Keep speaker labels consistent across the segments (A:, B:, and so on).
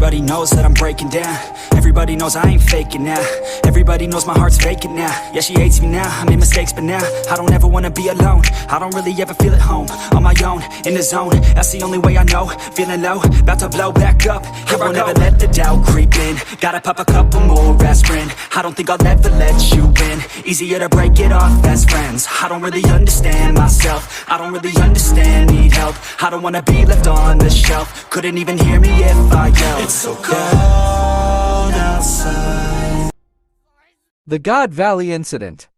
A: Everybody knows that I'm breaking down. Everybody knows I ain't faking now. Everybody knows my heart's vacant now. Yeah, she hates me now, I made mistakes but now I don't ever wanna be alone. I don't really ever feel at home. On my own, in the zone, that's the only way I know. Feeling low, about to blow back up. Here I won't ever let the doubt creep in. Gotta pop a couple more aspirin. I don't think I'll ever let you in. Easier to break it off best friends. I don't really understand myself. I don't really understand, need help. I don't wanna be left on the shelf. Couldn't even hear me if I yelled. It's so cold outside.
B: The God Valley Incident.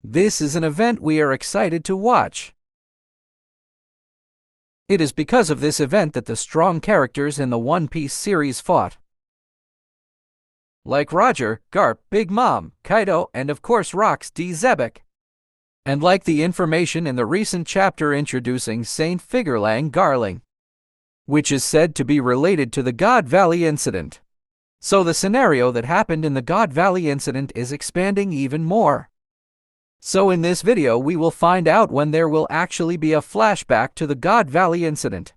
B: This is an event we are excited to watch. It is because of this event that the strong characters in the One Piece series fought. Like Roger, Garp, Big Mom, Kaido, and of course Rox D. Xebec. And like the information in the recent chapter introducing Saint Figurlang Garling, which is said to be related to the God Valley Incident. So the scenario that happened in the God Valley Incident is expanding even more. So in this video we will find out when there will actually be a flashback to the God Valley Incident.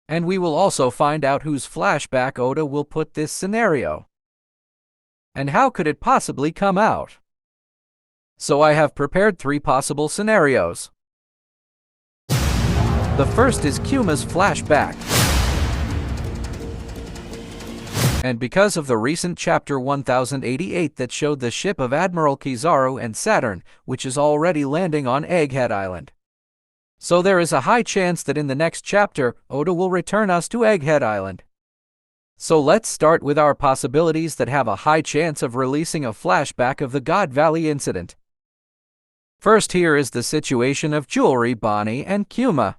B: And we will also find out whose flashback Oda will put this scenario. And how could it possibly come out? So I have prepared 3 possible scenarios. The first is Kuma's flashback. And because of the recent chapter 1088 that showed the ship of Admiral Kizaru and Saturn, which is already landing on Egghead Island. So there is a high chance that in the next chapter, Oda will return us to Egghead Island. So let's start with our possibilities that have a high chance of releasing a flashback of the God Valley Incident. First, here is the situation of Jewelry, Bonnie, and Kuma.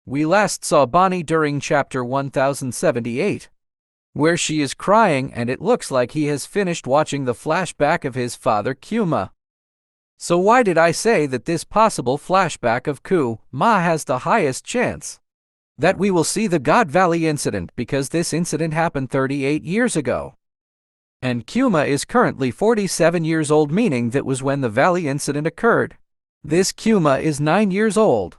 B: We last saw Bonnie during chapter 1078. Where she is crying and it looks like he has finished watching the flashback of his father Kuma. So why did I say that this possible flashback of Kuma has the highest chance that we will see the God Valley Incident? Because this incident happened 38 years ago. And Kuma is currently 47 years old, meaning that was when the Valley Incident occurred. This Kuma is 9 years old.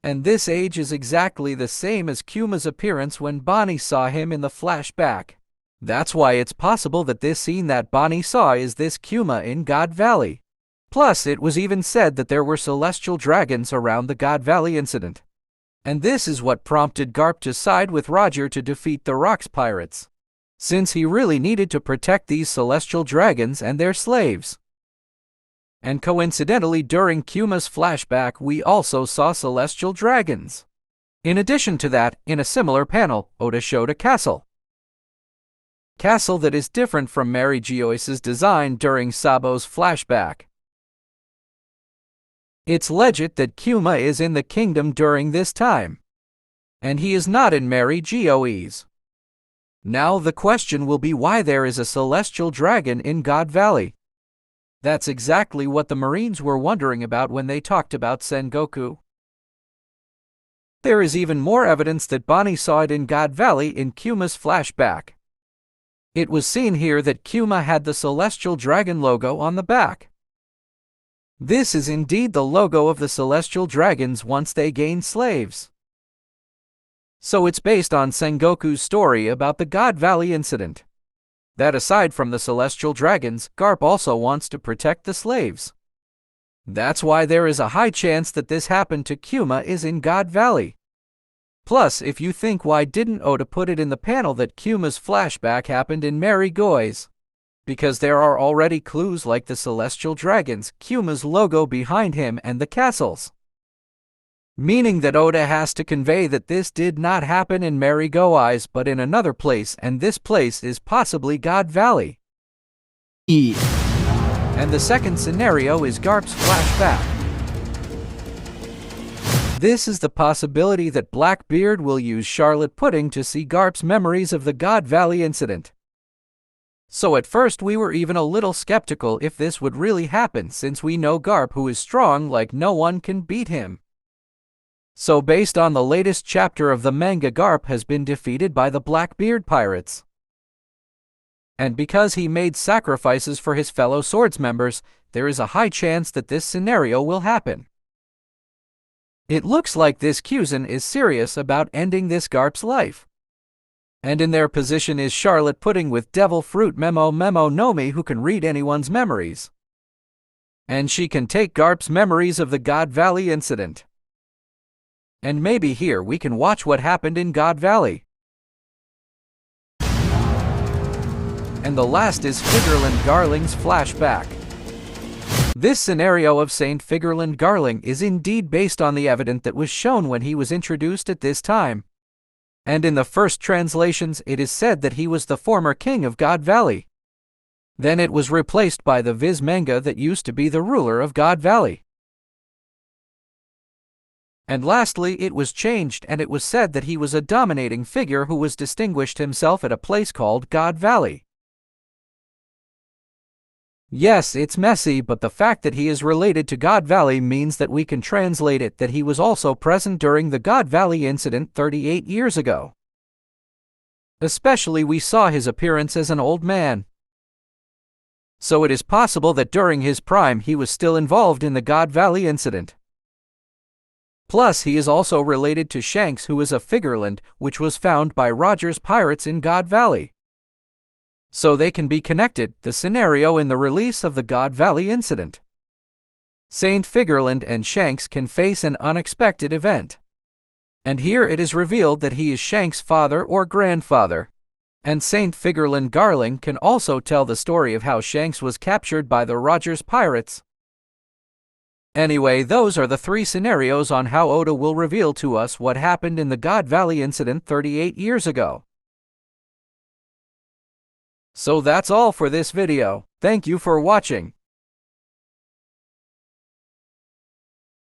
B: And this age is exactly the same as Kuma's appearance when Bonnie saw him in the flashback. That's why it's possible that this scene that Bonnie saw is this Kuma in God Valley. Plus, it was even said that there were celestial dragons around the God Valley Incident. And this is what prompted Garp to side with Roger to defeat the Rox pirates, since he really needed to protect these celestial dragons and their slaves. And coincidentally, during Kuma's flashback, we also saw celestial dragons. In addition to that, in a similar panel, Oda showed a castle. Castle that is different from Mary Geoise's design during Sabo's flashback. It's legit that Kuma is in the kingdom during this time, and he is not in Mary Geoise. Now the question will be why there is a celestial dragon in God Valley. That's exactly what the Marines were wondering about when they talked about Sengoku. There is even more evidence that Bonnie saw it in God Valley in Kuma's flashback. It was seen here that Kuma had the Celestial Dragon logo on the back. This is indeed the logo of the Celestial Dragons once they gained slaves. So it's based on Sengoku's story about the God Valley Incident. That aside from the celestial dragons, Garp also wants to protect the slaves. That's why there is a high chance that this happened to Kuma is in God Valley. Plus, if you think why didn't Oda put it in the panel that Kuma's flashback happened in Mary Geoise? Because there are already clues like the celestial dragons, Kuma's logo behind him, and the castles. Meaning that Oda has to convey that this did not happen in Mary Geoise but in another place, and this place is possibly God Valley. And the second scenario is Garp's flashback. This is the possibility that Blackbeard will use Charlotte Pudding to see Garp's memories of the God Valley Incident. So at first we were even a little skeptical if this would really happen, since we know Garp, who is strong like no one can beat him. So based on the latest chapter of the manga, Garp has been defeated by the Blackbeard pirates. And because he made sacrifices for his fellow swords members, there is a high chance that this scenario will happen. It looks like this Kyuzen is serious about ending this Garp's life. And in their position is Charlotte Pudding with Devil Fruit Memo Nomi, who can read anyone's memories. And she can take Garp's memories of the God Valley incident. And maybe here we can watch what happened in God Valley. And the last is Figurland Garling's flashback. This scenario of Saint Figurland Garling is indeed based on the evidence that was shown when he was introduced at this time. And in the first translations it is said that he was the former king of God Valley. Then it was replaced by the Viz manga that used to be the ruler of God Valley. And lastly, it was changed and it was said that he was a dominating figure who was distinguished himself at a place called God Valley. Yes, it's messy, but the fact that he is related to God Valley means that we can translate it that he was also present during the God Valley incident 38 years ago. Especially we saw his appearance as an old man. So it is possible that during his prime he was still involved in the God Valley incident. Plus he is also related to Shanks, who is a Figurland, which was found by Roger's pirates in God Valley. So they can be connected, the scenario in the release of the God Valley incident. Saint Figurland and Shanks can face an unexpected event. And here it is revealed that he is Shanks' father or grandfather. And Saint Figurland Garling can also tell the story of how Shanks was captured by the Rogers pirates. Anyway, those are the three scenarios on how Oda will reveal to us what happened in the God Valley incident 38 years ago. So that's all for this video. Thank you for watching.